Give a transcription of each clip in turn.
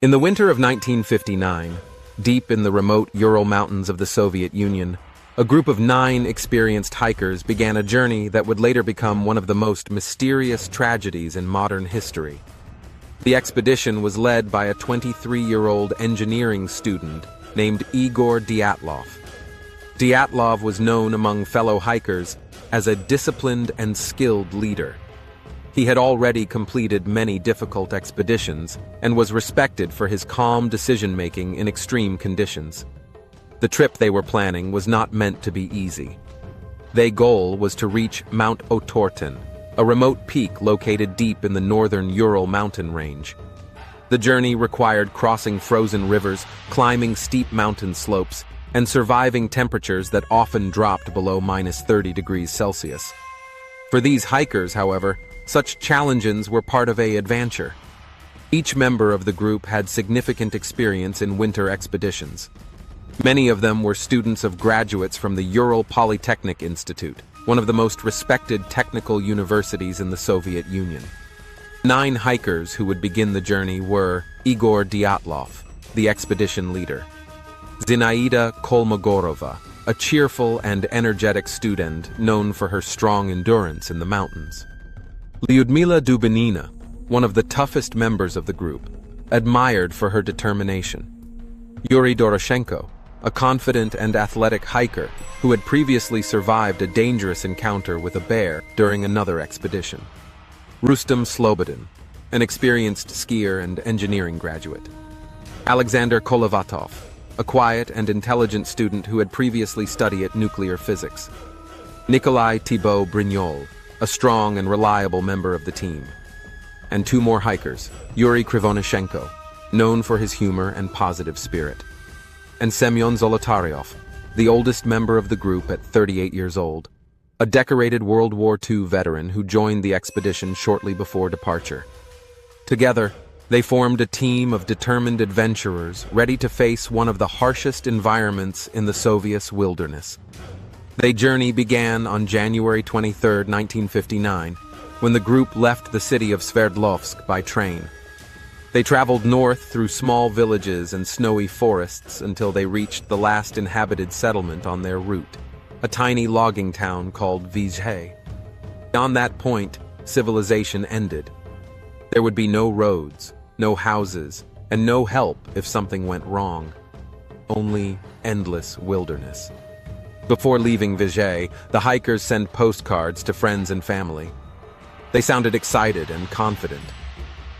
In the winter of 1959, deep in the remote Ural Mountains of the Soviet Union, a group of 9 experienced hikers began a journey that would later become one of the most mysterious tragedies in modern history. The expedition was led by a 23-year-old engineering student named Igor Dyatlov. Dyatlov was known among fellow hikers as a disciplined and skilled leader. He had already completed many difficult expeditions and was respected for his calm decision-making in extreme conditions. The trip they were planning was not meant to be easy. Their goal was to reach Mount Otorten, a remote peak located deep in the northern Ural mountain range. The journey required crossing frozen rivers, climbing steep mountain slopes, and surviving temperatures that often dropped below -30 degrees Celsius. For these hikers, however, such challenges were part of an adventure. Each member of the group had significant experience in winter expeditions. Many of them were students of graduates from the Ural Polytechnic Institute, one of the most respected technical universities in the Soviet Union. 9 hikers who would begin the journey were Igor Dyatlov, the expedition leader; Zinaida Kolmogorova, a cheerful and energetic student known for her strong endurance in the mountains; Lyudmila Dubinina, one of the toughest members of the group, admired for her determination; Yuri Doroshenko, a confident and athletic hiker who had previously survived a dangerous encounter with a bear during another expedition; Rustem Slobodin, an experienced skier and engineering graduate; Alexander Kolovatov, a quiet and intelligent student who had previously studied nuclear physics; Nikolai Thibault Brignol, a strong and reliable member of the team; and 2 more hikers, Yuri Krivonishenko, known for his humor and positive spirit, and Semyon Zolotaryov, the oldest member of the group at 38 years old, a decorated World War II veteran who joined the expedition shortly before departure. Together, they formed a team of determined adventurers ready to face one of the harshest environments in the Soviet wilderness. Their journey began on January 23, 1959, when the group left the city of Sverdlovsk by train. They traveled north through small villages and snowy forests until they reached the last inhabited settlement on their route, a tiny logging town called Vizhe. Beyond that point, civilization ended. There would be no roads, no houses, and no help if something went wrong. Only endless wilderness. Before leaving Vizhe, the hikers sent postcards to friends and family. They sounded excited and confident.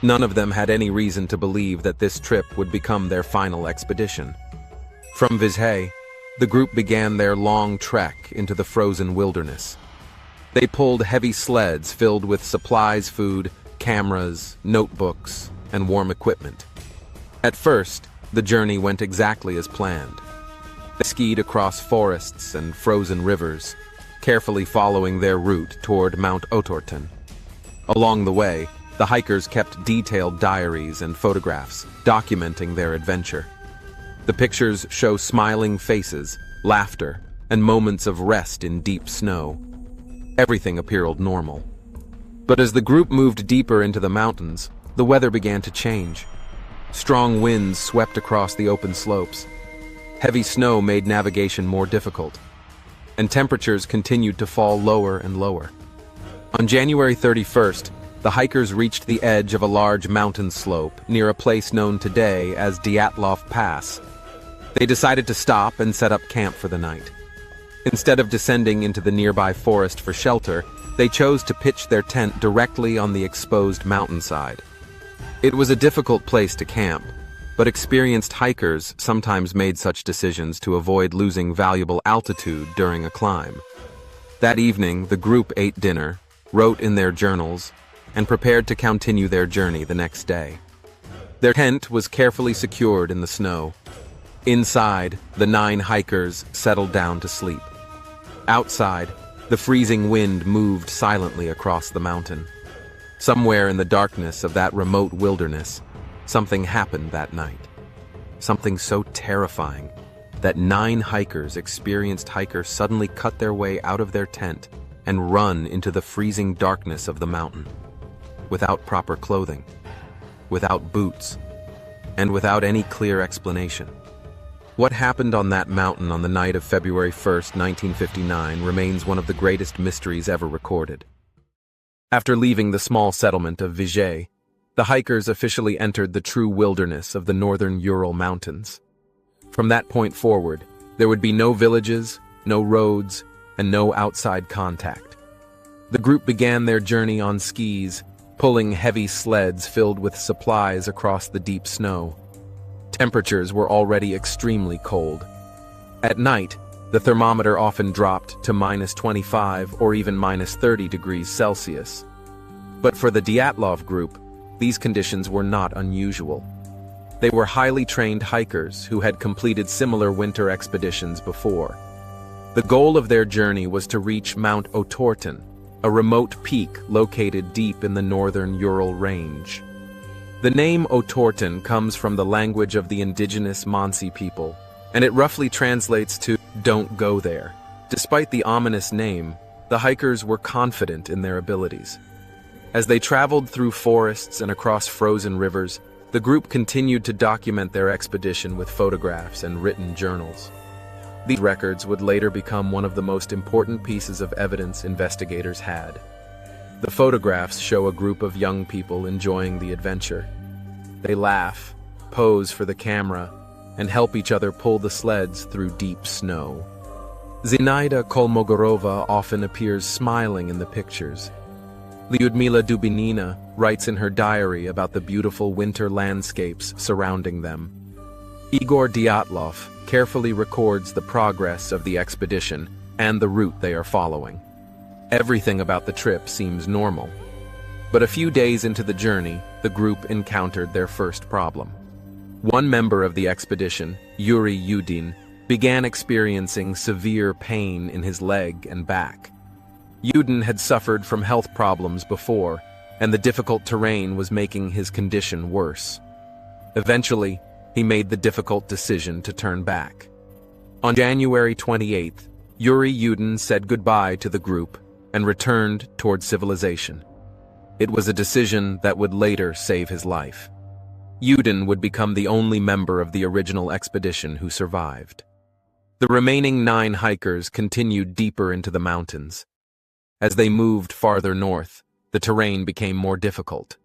None of them had any reason to believe that this trip would become their final expedition. From Vizhe, the group began their long trek into the frozen wilderness. They pulled heavy sleds filled with supplies, food, cameras, notebooks, and warm equipment. At first, the journey went exactly as planned. They skied across forests and frozen rivers, carefully following their route toward Mount Otorten. Along the way, the hikers kept detailed diaries and photographs, documenting their adventure. The pictures show smiling faces, laughter, and moments of rest in deep snow. Everything appeared normal. But as the group moved deeper into the mountains, the weather began to change. Strong winds swept across the open slopes. Heavy snow made navigation more difficult, and temperatures continued to fall lower and lower. On January 31st, the hikers reached the edge of a large mountain slope near a place known today as Dyatlov Pass. They decided to stop and set up camp for the night. Instead of descending into the nearby forest for shelter, they chose to pitch their tent directly on the exposed mountainside. It was a difficult place to camp, but experienced hikers sometimes made such decisions to avoid losing valuable altitude during a climb. That evening, the group ate dinner, wrote in their journals, and prepared to continue their journey the next day. Their tent was carefully secured in the snow. Inside, the 9 hikers settled down to sleep. Outside, the freezing wind moved silently across the mountain. Somewhere in the darkness of that remote wilderness, something happened that night. Something so terrifying that 9 experienced hikers suddenly cut their way out of their tent and run into the freezing darkness of the mountain. Without proper clothing, without boots, and without any clear explanation. What happened on that mountain on the night of February 1st, 1959 remains one of the greatest mysteries ever recorded. After leaving the small settlement of Vizhay, the hikers officially entered the true wilderness of the northern Ural Mountains. From that point forward, there would be no villages, no roads, and no outside contact. The group began their journey on skis, pulling heavy sleds filled with supplies across the deep snow. Temperatures were already extremely cold. At night, the thermometer often dropped to -25 or even -30 degrees Celsius. But for the Dyatlov group, these conditions were not unusual. They were highly trained hikers who had completed similar winter expeditions before. The goal of their journey was to reach Mount Otorten, a remote peak located deep in the northern Ural range. The name Otorten comes from the language of the indigenous Mansi people, and it roughly translates to "don't go there." Despite the ominous name, the hikers were confident in their abilities. As they traveled through forests and across frozen rivers, the group continued to document their expedition with photographs and written journals. These records would later become one of the most important pieces of evidence investigators had. The photographs show a group of young people enjoying the adventure. They laugh, pose for the camera, and help each other pull the sleds through deep snow. Zinaida Kolmogorova often appears smiling in the pictures. Lyudmila Dubinina writes in her diary about the beautiful winter landscapes surrounding them. Igor Dyatlov carefully records the progress of the expedition and the route they are following. Everything about the trip seems normal. But a few days into the journey, the group encountered their first problem. One member of the expedition, Yuri Yudin, began experiencing severe pain in his leg and back. Yudin had suffered from health problems before, and the difficult terrain was making his condition worse. Eventually, he made the difficult decision to turn back. On January 28th, Yuri Yudin said goodbye to the group and returned toward civilization. It was a decision that would later save his life. Yudin would become the only member of the original expedition who survived. The remaining 9 hikers continued deeper into the mountains. As they moved farther north, the terrain became more difficult.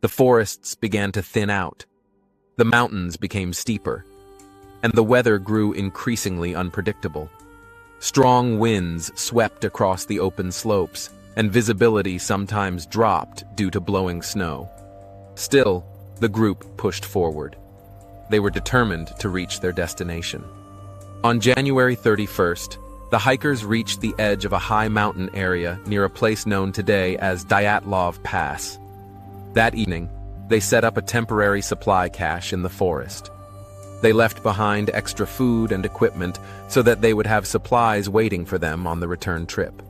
The forests began to thin out. The mountains became steeper, and the weather grew increasingly unpredictable. Strong winds swept across the open slopes, and visibility sometimes dropped due to blowing snow. Still, the group pushed forward. They were determined to reach their destination. On January 31st, the hikers reached the edge of a high mountain area near a place known today as Dyatlov Pass. That evening, they set up a temporary supply cache in the forest. They left behind extra food and equipment so that they would have supplies waiting for them on the return trip.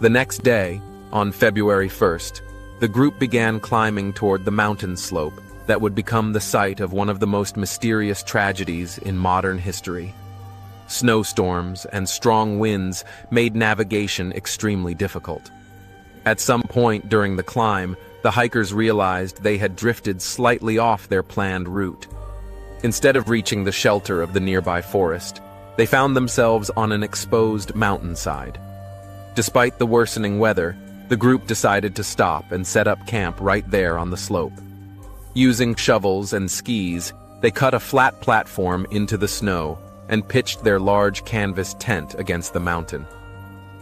The next day, on February 1st, the group began climbing toward the mountain slope that would become the site of one of the most mysterious tragedies in modern history. Snowstorms and strong winds made navigation extremely difficult. At some point during the climb, the hikers realized they had drifted slightly off their planned route. Instead of reaching the shelter of the nearby forest, they found themselves on an exposed mountainside. Despite the worsening weather, the group decided to stop and set up camp right there on the slope. Using shovels and skis, they cut a flat platform into the snow and pitched their large canvas tent against the mountain.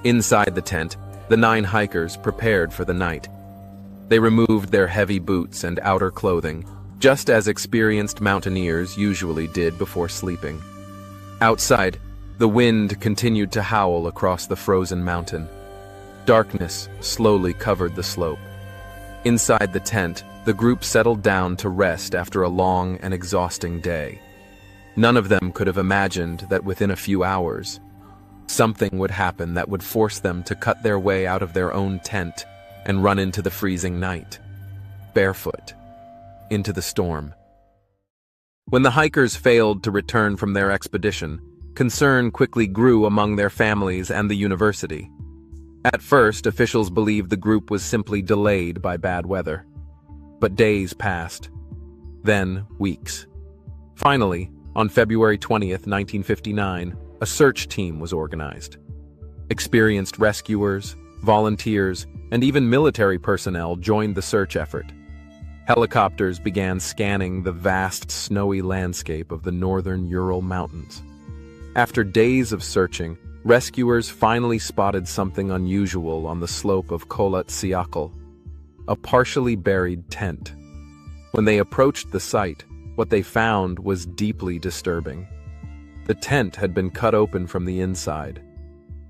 Inside the tent, the 9 hikers prepared for the night. They removed their heavy boots and outer clothing, just as experienced mountaineers usually did before sleeping. Outside, the wind continued to howl across the frozen mountain. Darkness slowly covered the slope. Inside the tent, the group settled down to rest after a long and exhausting day. None of them could have imagined that within a few hours, something would happen that would force them to cut their way out of their own tent and run into the freezing night, barefoot, into the storm. When the hikers failed to return from their expedition, concern quickly grew among their families and the university. At first, officials believed the group was simply delayed by bad weather. But days passed. then weeks. Finally, on February 20th, 1959, a search team was organized. Experienced rescuers, volunteers, and even military personnel joined the search effort. Helicopters began scanning the vast snowy landscape of the northern Ural Mountains. After days of searching, rescuers finally spotted something unusual on the slope of Kholat Syakhl, a partially buried tent. When they approached the site, what they found was deeply disturbing. The tent had been cut open from the inside.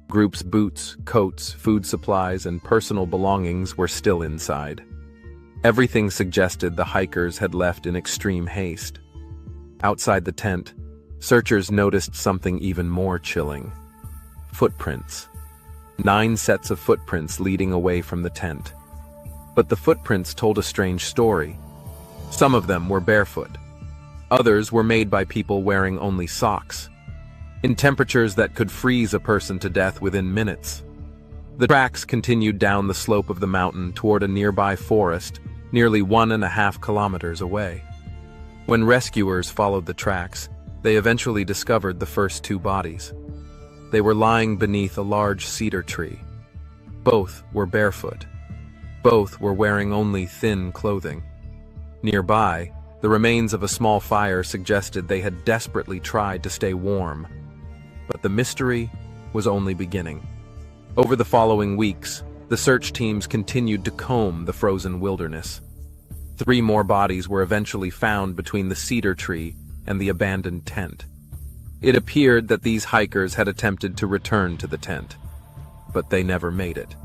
Group's boots, coats, food supplies, and personal belongings were still inside. Everything suggested the hikers had left in extreme haste. Outside the tent, searchers noticed something even more chilling. Footprints. 9 sets of footprints leading away from the tent. But the footprints told a strange story. Some of them were barefoot. Others were made by people wearing only socks, in temperatures that could freeze a person to death within minutes. The tracks continued down the slope of the mountain toward a nearby forest, nearly 1.5 kilometers away. When rescuers followed the tracks, they eventually discovered the first 2 bodies. They were lying beneath a large cedar tree. Both were barefoot. Both were wearing only thin clothing. Nearby, the remains of a small fire suggested they had desperately tried to stay warm. But the mystery was only beginning. Over the following weeks, the search teams continued to comb the frozen wilderness. 3 more bodies were eventually found between the cedar tree and the abandoned tent. It appeared that these hikers had attempted to return to the tent, but they never made it.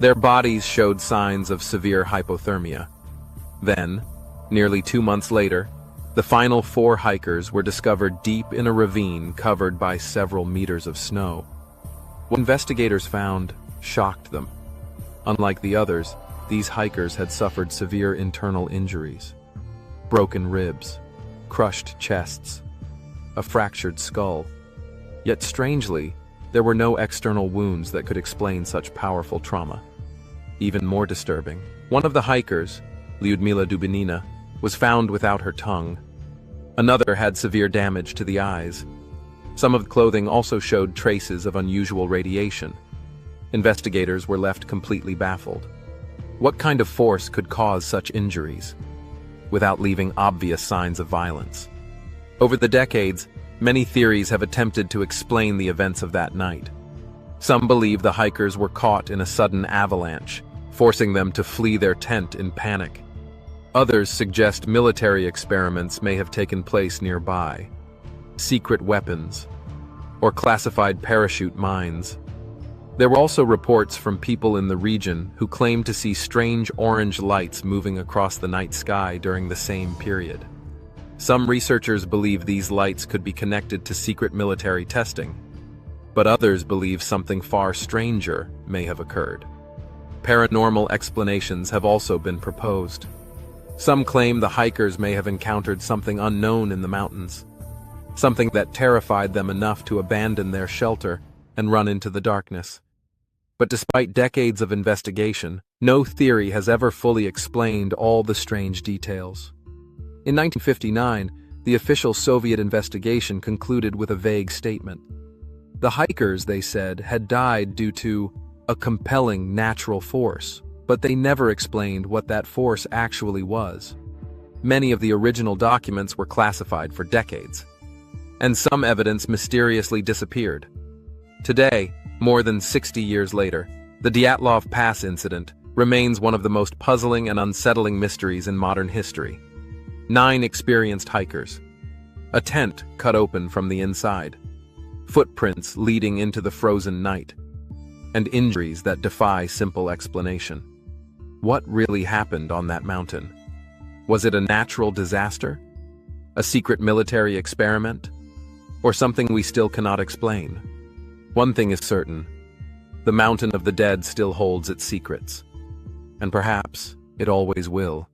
Their bodies showed signs of severe hypothermia. Then, nearly 2 months later, the final 4 hikers were discovered deep in a ravine covered by several meters of snow. What investigators found shocked them. Unlike the others, these hikers had suffered severe internal injuries. Broken ribs, crushed chests, a fractured skull. Yet strangely, there were no external wounds that could explain such powerful trauma. Even more disturbing, one of the hikers, Lyudmila Dubinina, was found without her tongue. Another had severe damage to the eyes. Some of the clothing also showed traces of unusual radiation. Investigators were left completely baffled. What kind of force could cause such injuries, without leaving obvious signs of violence? Over the decades, many theories have attempted to explain the events of that night. Some believe the hikers were caught in a sudden avalanche, forcing them to flee their tent in panic. Others suggest military experiments may have taken place nearby, secret weapons, or classified parachute mines. There were also reports from people in the region who claimed to see strange orange lights moving across the night sky during the same period. Some researchers believe these lights could be connected to secret military testing, but others believe something far stranger may have occurred. Paranormal explanations have also been proposed. Some claim the hikers may have encountered something unknown in the mountains, something that terrified them enough to abandon their shelter and run into the darkness. But despite decades of investigation, no theory has ever fully explained all the strange details. In 1959, the official Soviet investigation concluded with a vague statement. The hikers, they said, had died due to a compelling natural force, but they never explained what that force actually was. Many of the original documents were classified for decades, and some evidence mysteriously disappeared. Today, more than 60 years later, the Dyatlov Pass incident remains one of the most puzzling and unsettling mysteries in modern history. 9 experienced hikers, a tent cut open from the inside, footprints leading into the frozen night, and injuries that defy simple explanation. What really happened on that mountain? Was it a natural disaster? A secret military experiment? Or something we still cannot explain? One thing is certain: the mountain of the dead still holds its secrets. And perhaps it always will.